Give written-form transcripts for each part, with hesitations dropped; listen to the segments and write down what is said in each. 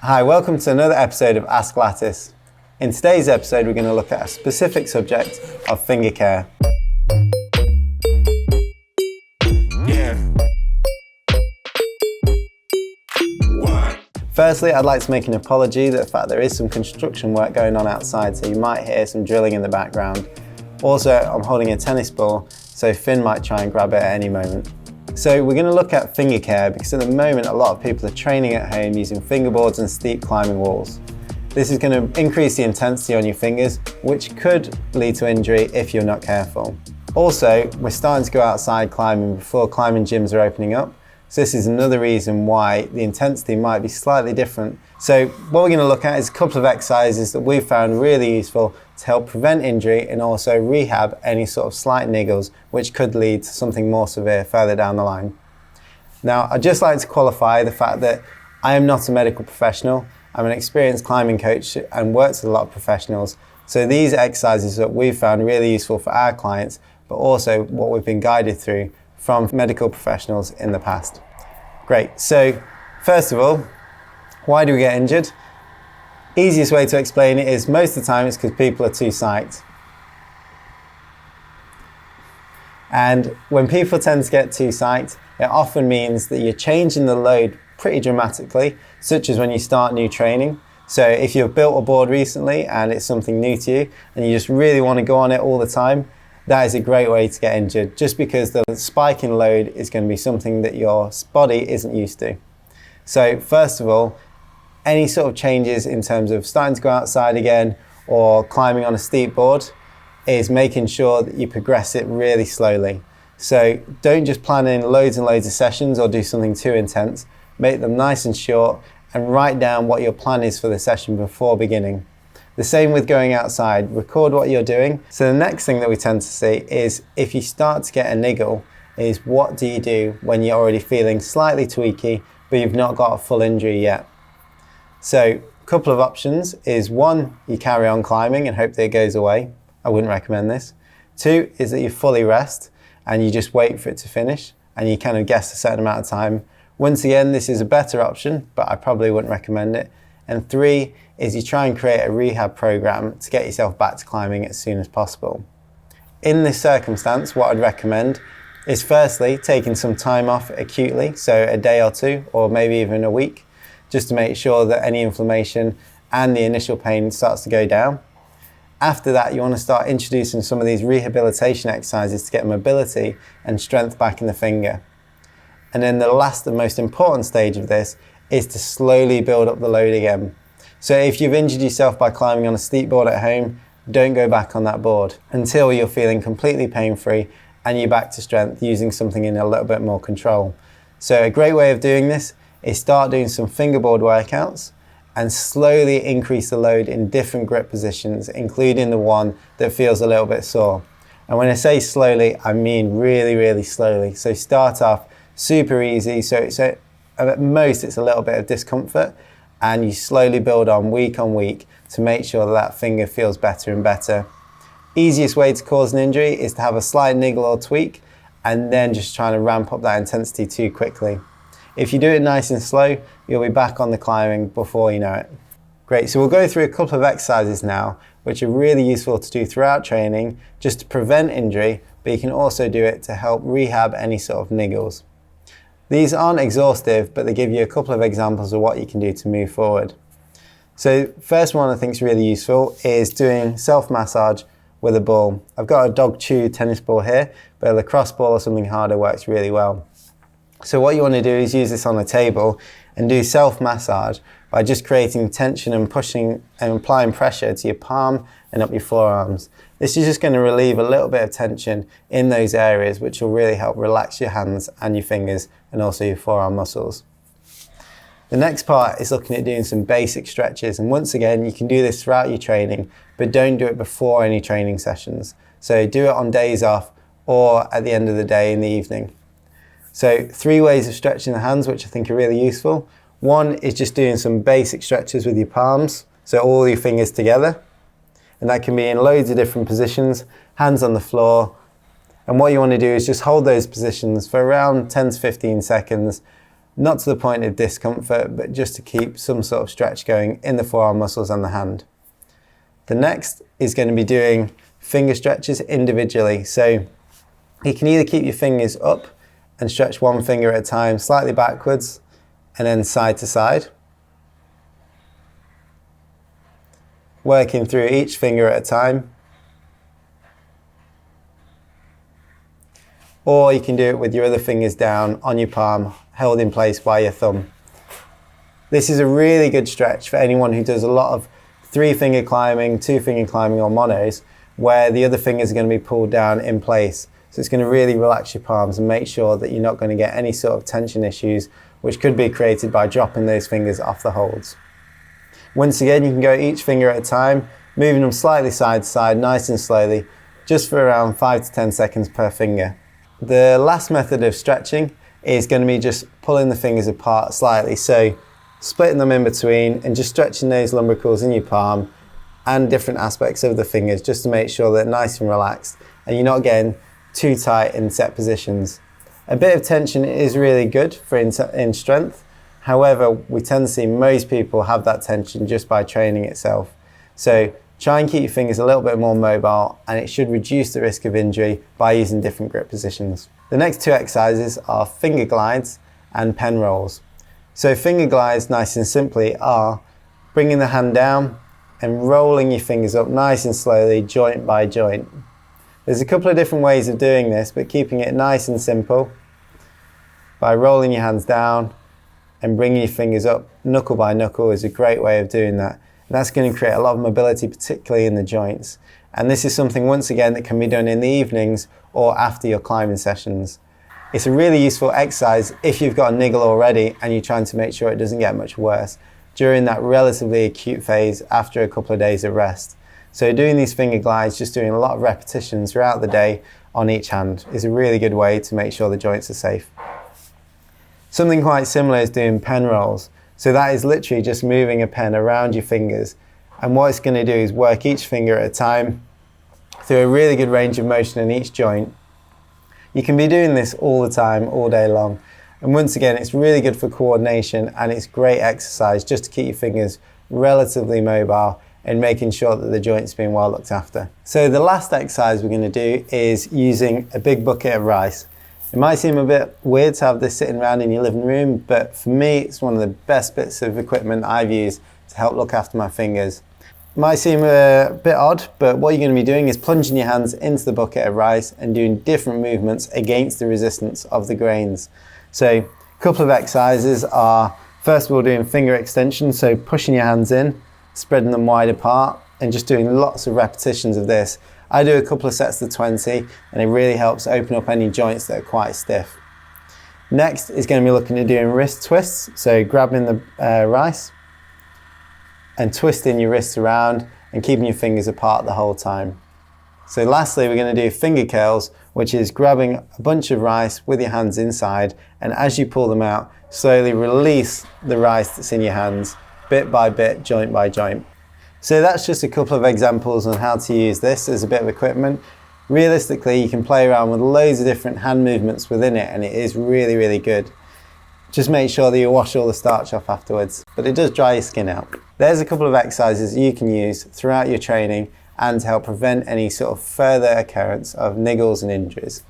Hi, welcome to another episode of Ask Lattice. In today's episode, we're going to look at a specific subject of finger care. Firstly, I'd like to make an apology that the fact there is some construction work going on outside, so you might hear some drilling in the background. Also, I'm holding a tennis ball, so Finn might try and grab it at any moment. So we're going to look at finger care because at the moment a lot of people are training at home using fingerboards and steep climbing walls. This is going to increase the intensity on your fingers, which could lead to injury if you're not careful. Also, we're starting to go outside climbing before climbing gyms are opening up. So this is another reason why the intensity might be slightly different. So what we're going to look at is a couple of exercises that we've found really useful to help prevent injury and also rehab any sort of slight niggles which could lead to something more severe further down the line. Now, I'd just like to qualify the fact that I am not a medical professional. I'm an experienced climbing coach and worked with a lot of professionals. So these exercises that we've found really useful for our clients, but also what we've been guided through from medical professionals in the past. Great, so first of all, why do we get injured? Easiest way to explain it is most of the time it's because people are too psyched. And when people tend to get too psyched, it often means that you're changing the load pretty dramatically, such as when you start new training. So if you've built a board recently and it's something new to you and you just really want to go on it all the time, that is a great way to get injured, just because the spike in load is going to be something that your body isn't used to. So first of all, any sort of changes in terms of starting to go outside again or climbing on a steep board is making sure that you progress it really slowly. So don't just plan in loads and loads of sessions or do something too intense. Make them nice and short and write down what your plan is for the session before beginning. The same with going outside, record what you're doing. So the next thing that we tend to see is if you start to get a niggle, is what do you do when you're already feeling slightly tweaky, but you've not got a full injury yet? So a couple of options is one, you carry on climbing and hope that it goes away. I wouldn't recommend this. Two is that you fully rest and you just wait for it to finish and you kind of guess a certain amount of time. Once again, this is a better option, but I probably wouldn't recommend it. And three is you try and create a rehab program to get yourself back to climbing as soon as possible. In this circumstance, what I'd recommend is firstly taking some time off acutely, so a day or two, or maybe even a week, just to make sure that any inflammation and the initial pain starts to go down. After that, you want to start introducing some of these rehabilitation exercises to get mobility and strength back in the finger. And then the last and most important stage of this is to slowly build up the load again. So if you've injured yourself by climbing on a steep board at home, don't go back on that board until you're feeling completely pain-free and you're back to strength using something in a little bit more control. So a great way of doing this is start doing some fingerboard workouts and slowly increase the load in different grip positions, including the one that feels a little bit sore. And when I say slowly, I mean really, really slowly. So start off super easy. So at most it's a little bit of discomfort and you slowly build on week to make sure that that finger feels better and better. Easiest way to cause an injury is to have a slight niggle or tweak and then just trying to ramp up that intensity too quickly. If you do it nice and slow, you'll be back on the climbing before you know it. Great, so we'll go through a couple of exercises now, which are really useful to do throughout training, just to prevent injury, but you can also do it to help rehab any sort of niggles. These aren't exhaustive, but they give you a couple of examples of what you can do to move forward. So first one I think is really useful is doing self-massage with a ball. I've got a dog chew tennis ball here, but a lacrosse ball or something harder works really well. So what you want to do is use this on a table and do self-massage by just creating tension and pushing and applying pressure to your palm and up your forearms. This is just going to relieve a little bit of tension in those areas, which will really help relax your hands and your fingers and also your forearm muscles. The next part is looking at doing some basic stretches, and once again you can do this throughout your training, but don't do it before any training sessions. So do it on days off or at the end of the day in the evening. So 3 ways of stretching the hands which I think are really useful. One is just doing some basic stretches with your palms, so all your fingers together. And that can be in loads of different positions, hands on the floor. And what you want to do is just hold those positions for around 10 to 15 seconds, not to the point of discomfort, but just to keep some sort of stretch going in the forearm muscles and the hand. The next is going to be doing finger stretches individually. So you can either keep your fingers up and stretch one finger at a time, slightly backwards, and then side to side. Working through each finger at a time. Or you can do it with your other fingers down on your palm, held in place by your thumb. This is a really good stretch for anyone who does a lot of 3-finger climbing, 2-finger climbing or monos, where the other fingers are going to be pulled down in place. So it's going to really relax your palms and make sure that you're not going to get any sort of tension issues, which could be created by dropping those fingers off the holds. Once again, you can go each finger at a time, moving them slightly side to side, nice and slowly, just for around 5 to 10 seconds per finger. The last method of stretching is going to be just pulling the fingers apart slightly, so splitting them in between and just stretching those lumbricals in your palm and different aspects of the fingers just to make sure they're nice and relaxed and you're not getting too tight in set positions. A bit of tension is really good for in strength. However, we tend to see most people have that tension just by training itself. So try and keep your fingers a little bit more mobile, and it should reduce the risk of injury by using different grip positions. The next 2 exercises are finger glides and pen rolls. So finger glides, nice and simply, are bringing the hand down and rolling your fingers up nice and slowly, joint by joint. There's a couple of different ways of doing this, but keeping it nice and simple by rolling your hands down and bringing your fingers up knuckle by knuckle is a great way of doing that. And that's going to create a lot of mobility, particularly in the joints. And this is something, once again, that can be done in the evenings or after your climbing sessions. It's a really useful exercise if you've got a niggle already and you're trying to make sure it doesn't get much worse during that relatively acute phase after a couple of days of rest. So doing these finger glides, just doing a lot of repetitions throughout the day on each hand, is a really good way to make sure the joints are safe. Something quite similar is doing pen rolls. So that is literally just moving a pen around your fingers. And what it's going to do is work each finger at a time through a really good range of motion in each joint. You can be doing this all the time, all day long. And once again, it's really good for coordination and it's great exercise just to keep your fingers relatively mobile and making sure that the joint's being well looked after. So the last exercise we're going to do is using a big bucket of rice. It might seem a bit weird to have this sitting around in your living room, but for me, it's one of the best bits of equipment I've used to help look after my fingers. It might seem a bit odd, but what you're going to be doing is plunging your hands into the bucket of rice and doing different movements against the resistance of the grains. So a couple of exercises are, first of all, doing finger extension, so pushing your hands in, spreading them wide apart, and just doing lots of repetitions of this. I do a couple of sets of 20, and it really helps open up any joints that are quite stiff. Next is going to be looking at doing wrist twists, so grabbing the rice and twisting your wrists around and keeping your fingers apart the whole time. So lastly, we're going to do finger curls, which is grabbing a bunch of rice with your hands inside, and as you pull them out, slowly release the rice that's in your hands, bit by bit, joint by joint. So that's just a couple of examples on how to use this as a bit of equipment. Realistically, you can play around with loads of different hand movements within it, and it is really, really good. Just make sure that you wash all the starch off afterwards, but it does dry your skin out. There's a couple of exercises you can use throughout your training and to help prevent any sort of further occurrence of niggles and injuries.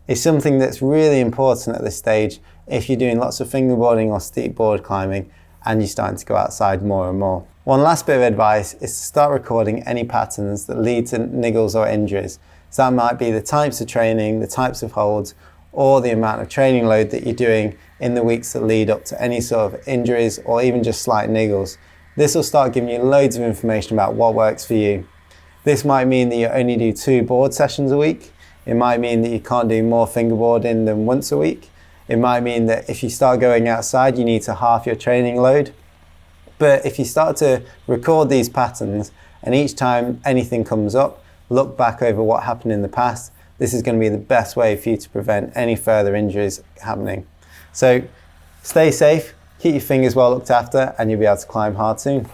It's something that's really important at this stage if you're doing lots of fingerboarding or steep board climbing and you're starting to go outside more and more. One last bit of advice is to start recording any patterns that lead to niggles or injuries. So that might be the types of training, the types of holds, or the amount of training load that you're doing in the weeks that lead up to any sort of injuries or even just slight niggles. This will start giving you loads of information about what works for you. This might mean that you only do 2 board sessions a week. It might mean that you can't do more fingerboarding than once a week. It might mean that if you start going outside, you need to halve your training load. But if you start to record these patterns and each time anything comes up, look back over what happened in the past, this is going to be the best way for you to prevent any further injuries happening. So stay safe, keep your fingers well looked after, and you'll be able to climb hard soon.